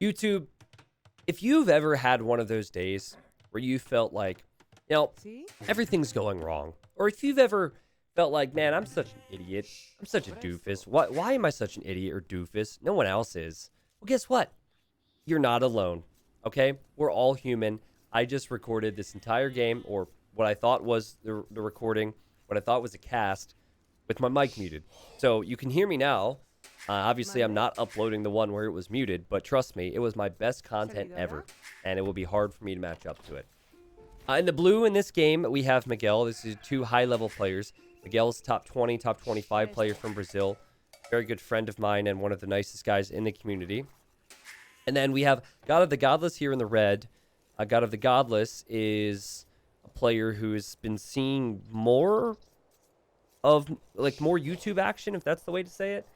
YouTube, if you've ever had one of those days where you felt like, everything's going wrong, or if you've ever felt like, man, I'm such an idiot, I'm such a doofus, why am I such an idiot or doofus? No one else is. Well, guess what? You're not alone, okay? We're all human. I just recorded this entire game, or what I thought was the recording, what I thought was a cast, with my mic muted. So you can hear me now. Obviously, I'm not uploading the one where it was muted, but trust me, it was my best content ever, and it will be hard for me to match up to it. In the blue in this game, we have Miguel. This is two high-level players. Miguel's top 20, top 25 player from Brazil. Very good friend of mine and one of the nicest guys in the community. And then we have God of the Godless here in the red. God of the Godless is a player who's been seeing more YouTube action, if that's the way to say it.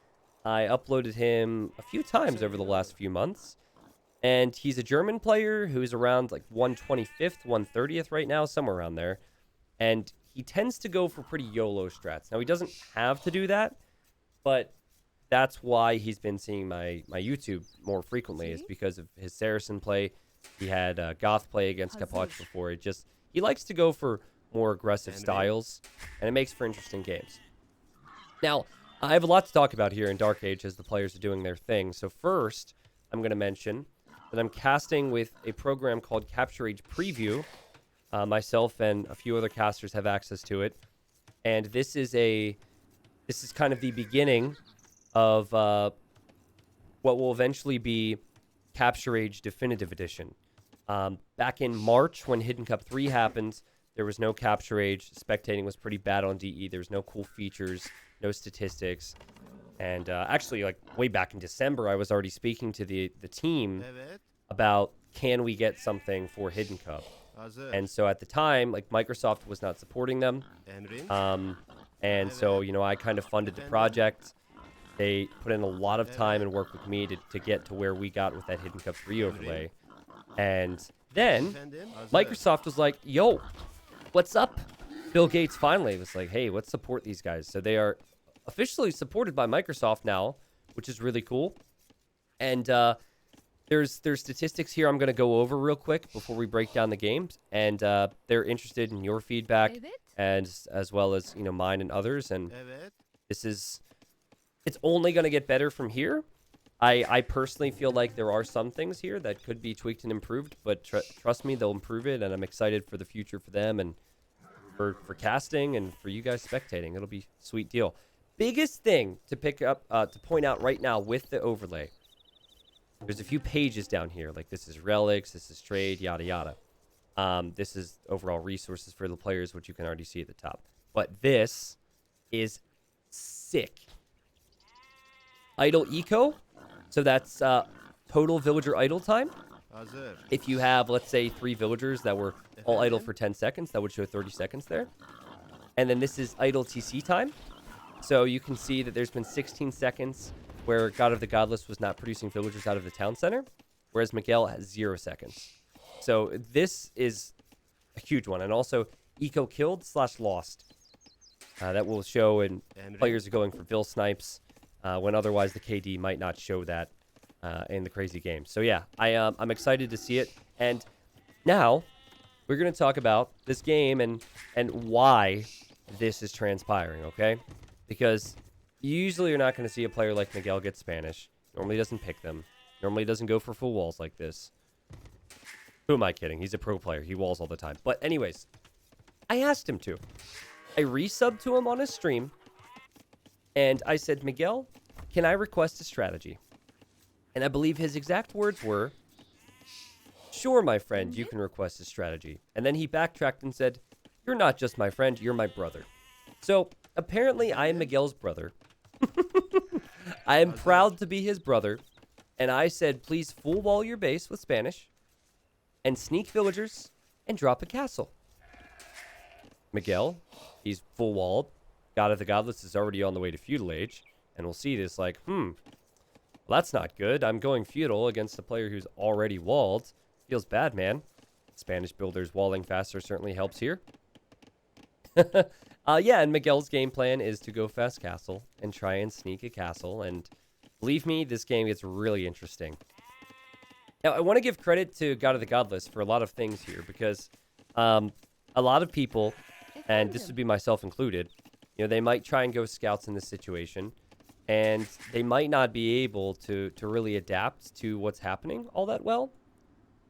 I uploaded him a few times over the last few months. And he's a German player who's around like 125th, 130th right now, somewhere around there. And he tends to go for pretty YOLO strats. Now, he doesn't have to do that, but that's why he's been seeing my YouTube more frequently, is because of his Saracen play. He had Goth play against Capoch before. He likes to go for more aggressive styles, and it makes for interesting games. Now, I have a lot to talk about here in Dark Age as the players are doing their thing. So first, I'm going to mention that I'm casting with a program called Capture Age Preview. Myself and a few other casters have access to it, and this is kind of the beginning of what will eventually be Capture Age Definitive Edition. Back in March, when Hidden Cup 3 happened, there was no Capture Age. Spectating was pretty bad on DE. There was no cool features, no statistics. And actually, like way back in December, I was already speaking to the team about, can we get something for Hidden Cup? And so at the time, like, Microsoft was not supporting them. And so, I kind of funded the project. They put in a lot of time and work with me to get to where we got with that Hidden Cup 3 overlay. And then Microsoft was like, yo, what's up? Bill Gates finally was like, hey, let's support these guys. So they are officially supported by Microsoft now, which is really cool. And there's statistics here I'm going to go over real quick before we break down the games. And they're interested in your feedback, and as well as, mine and others. And it's only going to get better from here. I personally feel like there are some things here that could be tweaked and improved, but trust me, they'll improve it, and I'm excited for the future for them and for casting and for you guys spectating. It'll be a sweet deal. Biggest thing to pick up, to point out right now with the overlay, there's a few pages down here, like this is relics, this is trade, yada yada. This is overall resources for the players, which you can already see at the top. But this is sick. Idle eco, so that's total villager idle time. If you have, let's say, 3 villagers that were all idle for 10 seconds, that would show 30 seconds there. And then this is idle TC time. So you can see that there's been 16 seconds where God of the Godless was not producing villagers out of the town center, whereas Miguel has 0 seconds. So this is a huge one. And also eco killed / lost. That will show, and players are going for Vill snipes when otherwise the KD might not show that in the crazy game. So yeah, I'm excited to see it. And now we're going to talk about this game and why this is transpiring, okay? Because you usually are not going to see a player like Miguel get Spanish. Normally doesn't pick them. Normally doesn't go for full walls like this. Who am I kidding? He's a pro player. He walls all the time. But anyways, I asked him to. I resubbed to him on his stream. And I said, Miguel, can I request a strategy? And I believe his exact words were, sure, my friend, you can request a strategy. And then he backtracked and said, you're not just my friend, you're my brother. So apparently I am Miguel's brother. I am proud to be his brother. And I said, please full wall your base with Spanish and sneak villagers and drop a castle. Miguel, he's full walled. God of the Godless is already on the way to feudal age. And we'll see this like, well, that's not good. I'm going feudal against a player who's already walled. Feels bad, man. Spanish builders walling faster certainly helps here. Yeah, and Miguel's game plan is to go fast castle and try and sneak a castle. And believe me, this game gets really interesting. Now, I want to give credit to God of the Godless for a lot of things here because a lot of people, and this would be myself included, they might try and go scouts in this situation, and they might not be able to really adapt to what's happening all that well.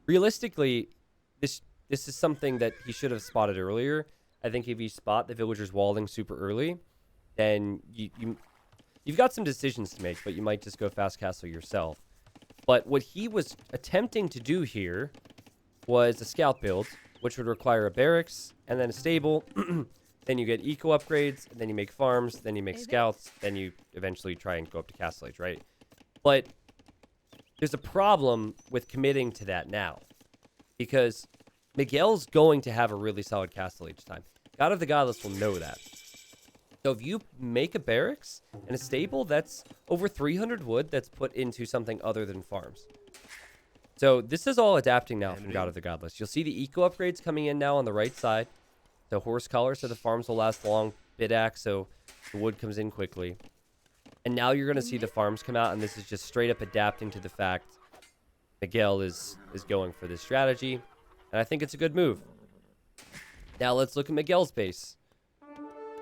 Realistically, this is something that he should have spotted earlier. I think if you spot the villagers walding super early, then you've got some decisions to make, but you might just go fast castle yourself. But what he was attempting to do here was a scout build, which would require a barracks and then a stable. Then you get eco upgrades, and then you make farms, then you make scouts, then you eventually try and go up to castle age, right? But there's a problem with committing to that now, because Miguel's going to have a really solid castle age time. God of the Godless will know that. So if you make a barracks and a stable, that's over 300 wood that's put into something other than farms. So this is all adapting now from God of the Godless. You'll see the eco upgrades coming in now on the right side. So horse collar, so the farms will last long. Bit axe, so the wood comes in quickly. And now you're going to see the farms come out, and this is just straight up adapting to the fact Miguel is going for this strategy. And I think it's a good move. Now let's look at Miguel's base.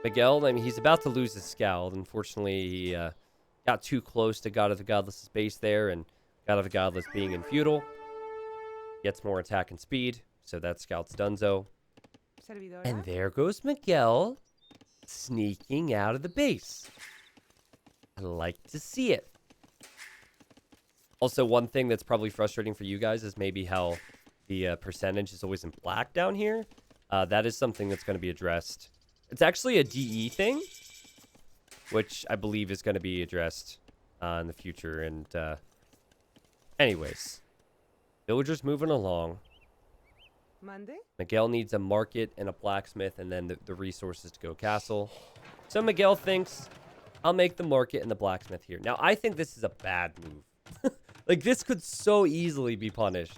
Miguel, I mean, he's about to lose his scout. Unfortunately, he got too close to God of the Godless' base there, and God of the Godless being in feudal gets more attack and speed, so that scout's donezo. And there goes Miguel sneaking out of the base. I like to see it. Also, one thing that's probably frustrating for you guys is maybe how the percentage is always in black down here. That is something that's going to be addressed. It's actually a DE thing, which I believe is going to be addressed in the future. And anyways, villagers moving along. Monday? Miguel needs a market and a blacksmith and then the resources to go castle. So Miguel thinks, I'll make the market and the blacksmith here. Now, I think this is a bad move. Like, this could so easily be punished.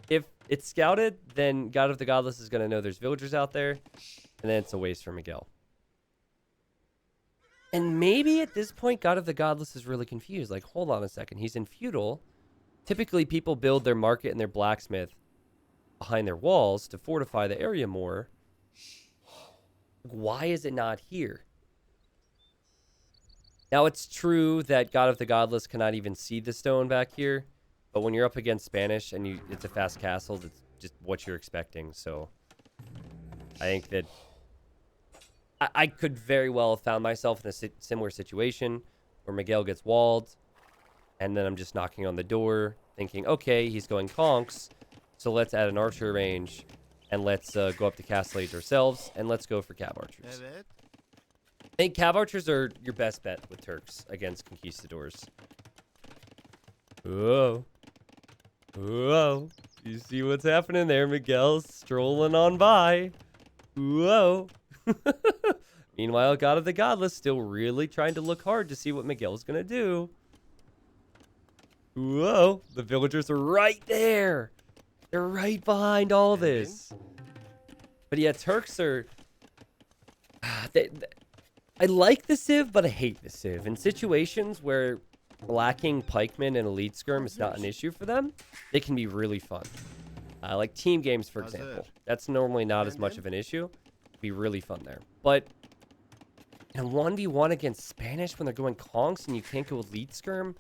If it's scouted, then God of the Godless is going to know there's villagers out there. And then it's a waste for Miguel. And maybe at this point, God of the Godless is really confused. Like, hold on a second. He's in feudal. Typically, people build their market and their blacksmith behind their walls to fortify the area more. Why is it not here? Now, it's true that God of the Godless cannot even see the stone back here. But when you're up against Spanish and it's a fast castle, it's just what you're expecting. So I think that I could very well have found myself in a similar situation where Miguel gets walled. And then I'm just knocking on the door thinking, okay, he's going conks. So let's add an archer range, and let's go up to castle age ourselves, and let's go for cav archers. I think cav archers are your best bet with Turks against conquistadors. Whoa. Whoa. You see what's happening there? Miguel's strolling on by. Whoa. Meanwhile, God of the Godless still really trying to look hard to see what Miguel's going to do. Whoa. The villagers are right there. They're right behind all this. But yeah, Turks are... I like the Civ, but I hate the Civ. In situations where lacking pikemen and elite skirm is not an issue for them, they can be really fun. Like team games, for example. That's normally not as much of an issue. It'd be really fun there. But in a 1v1 against Spanish when they're going conks and you can't go elite skirm,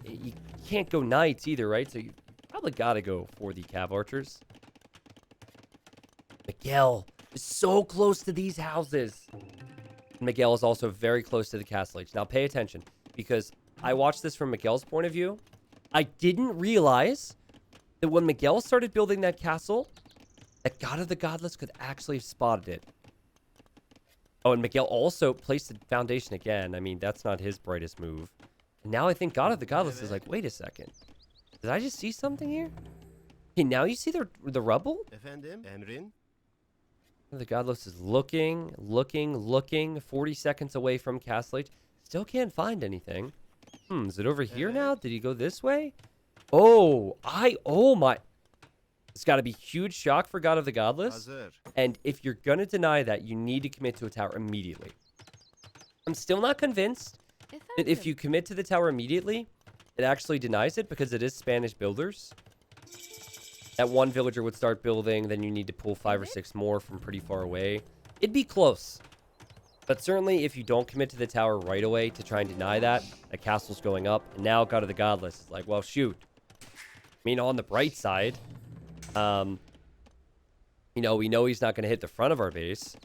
you can't go knights either, right? So you probably got to go for the cav archers. Miguel is so close to these houses. Miguel is also very close to the castle age. Now pay attention, because I watched this from Miguel's point of view. I didn't realize that when Miguel started building that castle, that God of the Godless could actually have spotted it. Oh, and Miguel also placed the foundation again. I mean, that's not his brightest move. And now I think God of the Godless is like, wait a second. Did I just see something here? Okay, now you see the rubble? The Godless is looking. 40 seconds away from Castle Age. Still can't find anything. Is it over here now? Did he go this way? Oh my. It's got to be huge shock for God of the Godless. And if you're going to deny that, you need to commit to a tower immediately. I'm still not convinced that if you commit to the tower immediately, it actually denies it, because it is Spanish builders. that one villager would start building, then you need to pull 5 or 6 more from pretty far away. It'd be close. But certainly, if you don't commit to the tower right away to try and deny that, the castle's going up. And now God of the Godless is like, well, shoot. I mean, on the bright side, we know he's not going to hit the front of our base.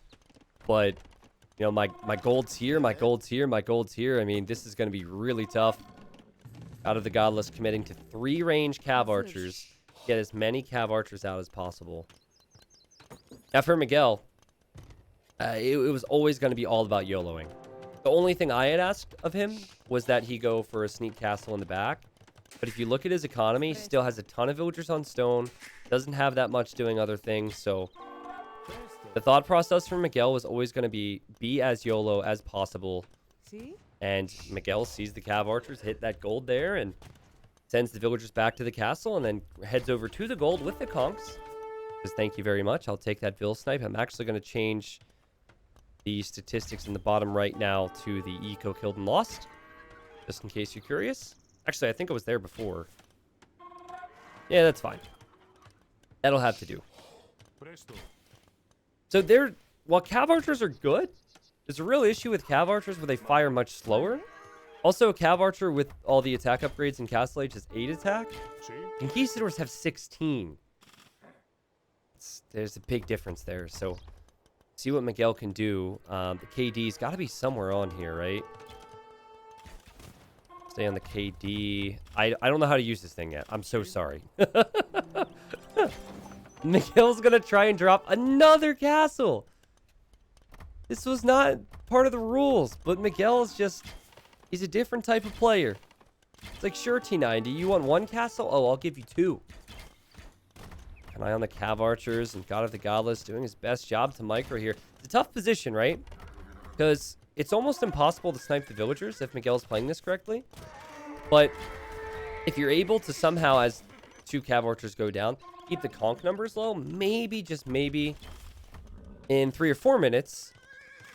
But, my gold's here, my gold's here, my gold's here. I mean, this is going to be really tough. God of the Godless committing to 3 range cav archers. Get as many cav archers out as possible. Now, for Miguel... it was always going to be all about YOLOing. The only thing I had asked of him was that he go for a sneak castle in the back. But if you look at his economy, he still has a ton of villagers on stone. Doesn't have that much doing other things. So the thought process for Miguel was always going to be as YOLO as possible. And Miguel sees the cav archers hit that gold there and sends the villagers back to the castle and then heads over to the gold with the conks. Says, thank you very much. I'll take that Vil snipe. I'm actually going to change the statistics in the bottom right now to the eco killed and lost, just in case you're curious. Actually, I think it was there before. Yeah, that's fine. That'll have to do. So while cav archers are good, there's a real issue with cav archers where they fire much slower. Also, a cav archer with all the attack upgrades in Castle Age has 8 attack. Conquistadors have 16. There's a big difference there, so... see what Miguel can do. The KD's got to be somewhere on here, right? Stay on the KD. I don't know how to use this thing yet. I'm so sorry. Miguel's going to try and drop another castle. This was not part of the rules, but Miguel is just... he's a different type of player. It's like, sure, T90, you want 1 castle? Oh, I'll give you 2. An eye on the cav archers, and God of the Godless doing his best job to micro here. It's a tough position, right? Because it's almost impossible to snipe the villagers if Miguel's playing this correctly. But if you're able to somehow, as 2 cav archers go down, keep the conk numbers low, maybe, just maybe, in 3 or 4 minutes,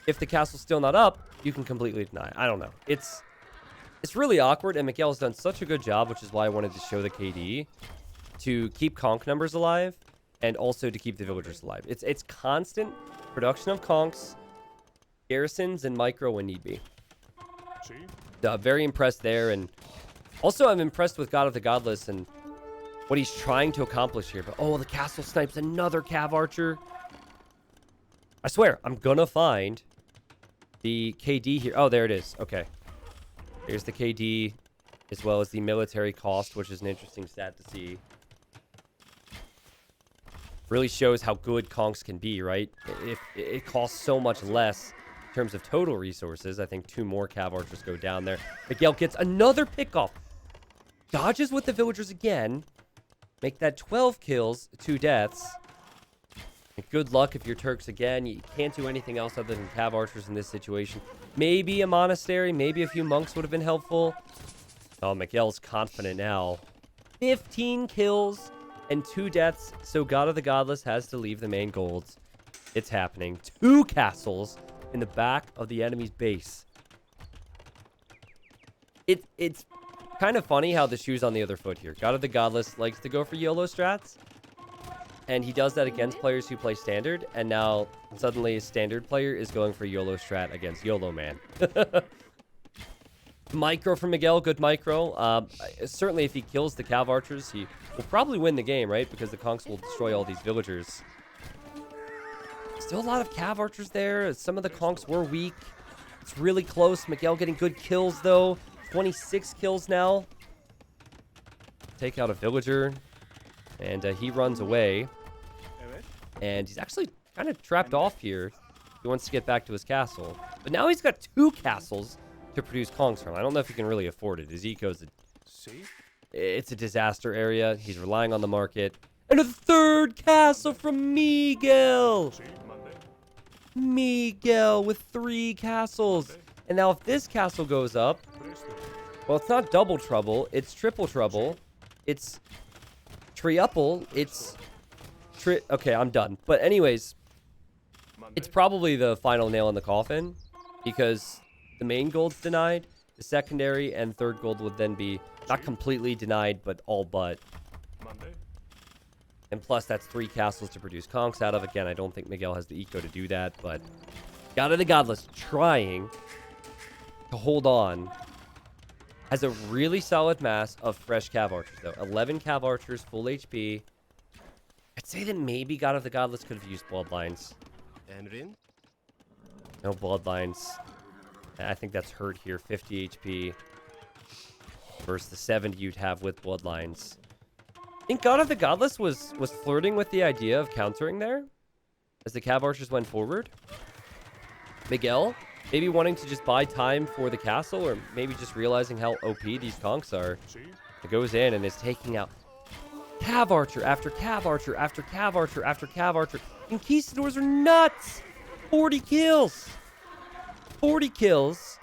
if the castle's still not up, you can completely deny. I don't know. It's really awkward, and Miguel's done such a good job, which is why I wanted to show the KD. To keep conk numbers alive, and also to keep the villagers alive. It's constant production of conks, garrisons, and micro when need be. Very impressed there, and also I'm impressed with God of the Godless and what he's trying to accomplish here. But the castle snipes another cav archer. I swear, I'm gonna find the KD here. Oh, there it is. Okay. Here's the KD, as well as the military cost, which is an interesting stat to see. Really shows how good conks can be, right? If it costs so much less in terms of total resources. I think 2 more cav archers go down there. Miguel gets another pickoff. Dodges with the villagers again. Make that 12 kills, 2 deaths. And good luck if you're Turks again. You can't do anything else other than cav archers in this situation. Maybe a monastery, maybe a few monks would have been helpful. Oh, Miguel's confident now. 15 kills. And 2 deaths, so God of the Godless has to leave the main golds. It's happening. 2 castles in the back of the enemy's base. It's kind of funny how the shoe's on the other foot here. God of the Godless likes to go for YOLO strats. And he does that against players who play Standard. And now, suddenly, a Standard player is going for YOLO strat against YOLO man. Micro from Miguel, good micro. Certainly, if he kills the cav archers, he will probably win the game, right? Because the conks will destroy all these villagers. Still a lot of cav archers there. Some of the conks were weak. It's really close. Miguel getting good kills, though. 26 kills now. Take out a villager. And he runs away. And he's actually kind of trapped off here. He wants to get back to his castle. But now he's got 2 castles to produce conks from. I don't know if he can really afford it. His eco's it's a disaster area. He's relying on the market. And a 3rd castle from miiiiguel. miiiiguel with 3 castles. And now if this castle goes up, well, it's not double trouble. It's triple trouble. It's triuple. It's okay, I'm done. But anyways, it's probably the final nail in the coffin because the main gold's denied. The secondary and 3rd gold would then be not completely denied, but all but. And plus, that's 3 castles to produce conks out of. Again, I don't think Miguel has the eco to do that, but God of the Godless trying to hold on. Has a really solid mass of fresh Cav Archers, though. 11 Cav Archers, full HP. I'd say that maybe God of the Godless could have used Bloodlines. No Bloodlines. I think that's hurt here. 50 HP versus the 70 you'd have with Bloodlines. I think God of the Godless was flirting with the idea of countering there as the Cav Archers went forward. Miguel, maybe wanting to just buy time for the castle, or maybe just realizing how OP these conks are. It goes in and is taking out Cav Archer after Cav Archer after Cav Archer after Cav Archer. Conquistadors are nuts! 40 kills! 40 kills.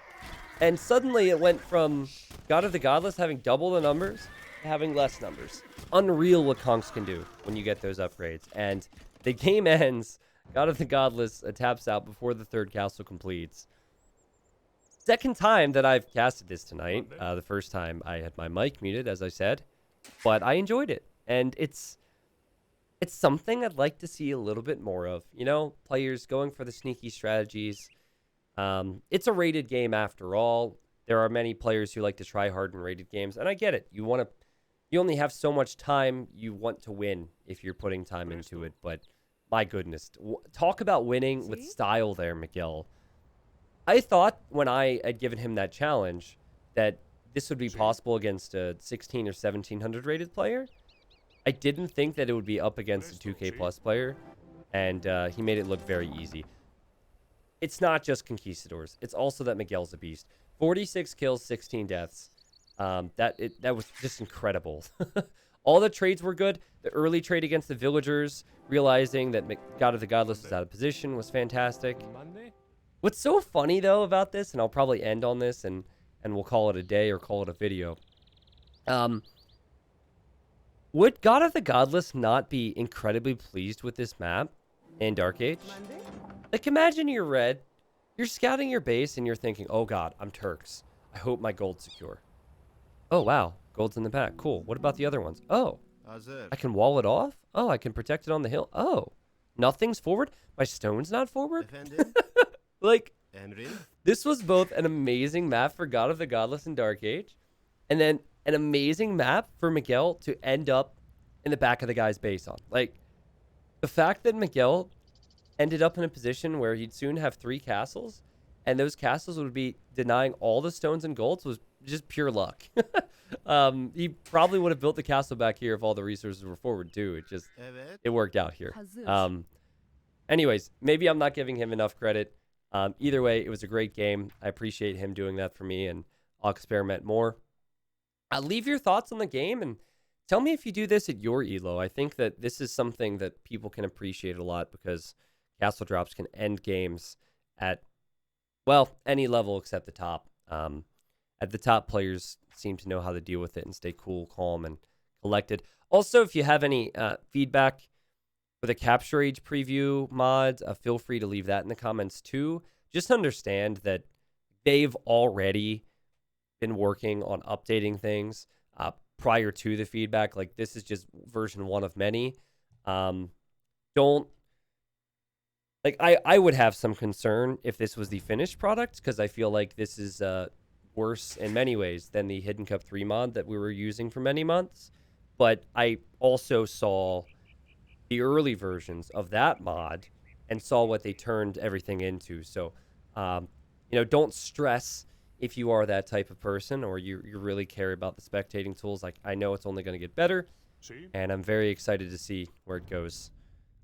And suddenly it went from God of the Godless having double the numbers to having less numbers. Unreal what conks can do when you get those upgrades. And the game ends. God of the Godless taps out before the 3rd castle completes. Second time that I've casted this tonight. The first time I had my mic muted, as I said. But I enjoyed it. And it's something I'd like to see a little bit more of. You know, players going for the sneaky strategies. It's a rated game after all. There are many players who like to try hard in rated games. And I get it. You only have so much time you want to win if you're putting time into it. But my goodness, talk about winning with style there, Miguel. I thought when I had given him that challenge that this would be possible against a 16 or 1700 rated player. I didn't think that it would be up against a 2K plus player, and he made it look very easy. It's not just Conquistadors. It's also that Miguel's a beast. 46 kills, 16 deaths. That was just incredible. All the trades were good. The early trade against the villagers, realizing that God of the Godless was out of position, was fantastic. What's so funny, though, about this, and I'll probably end on this, and we'll call it a day or call it a video. Would God of the Godless not be incredibly pleased with this map in Dark Age? Like, imagine you're red, you're scouting your base, and you're thinking, oh god, I'm Turks. I hope my gold's secure. Oh, wow. Gold's in the back. Cool. What about the other ones? Oh, I can wall it off? Oh, I can protect it on the hill? Oh, nothing's forward? My stone's not forward? Like, this was both an amazing map for God of the Godless in Dark Age, and then an amazing map for Miguel to end up in the back of the guy's base on. Like, the fact that Miguel ended up in a position where he'd soon have 3 castles, and those castles would be denying all the stones and golds was just pure luck. He probably would have built the castle back here if all the resources were forward too. It worked out here. Anyways, maybe I'm not giving him enough credit. Either way, it was a great game. I appreciate him doing that for me, and I'll experiment more. Leave your thoughts on the game and tell me if you do this at your elo. I think that this is something that people can appreciate a lot because castle drops can end games at, well, any level except the top. At the top, players seem to know how to deal with it and stay cool, calm, and collected. Also, if you have any feedback for the Capture Age preview mod, feel free to leave that in the comments too. Just understand that they've already been working on updating things prior to the feedback. Like, this is just version 1 of many. Don't, like, I would have some concern if this was the finished product, because I feel like this is worse in many ways than the Hidden Cup 3 mod that we were using for many months. But I also saw the early versions of that mod and saw what they turned everything into. So, don't stress if you are that type of person or you really care about the spectating tools. Like, I know it's only going to get better, and I'm very excited to see where it goes.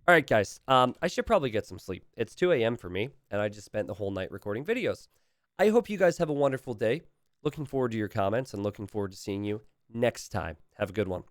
All right, guys, I should probably get some sleep. It's 2 a.m. for me, and I just spent the whole night recording videos. I hope you guys have a wonderful day. Looking forward to your comments and looking forward to seeing you next time. Have a good one.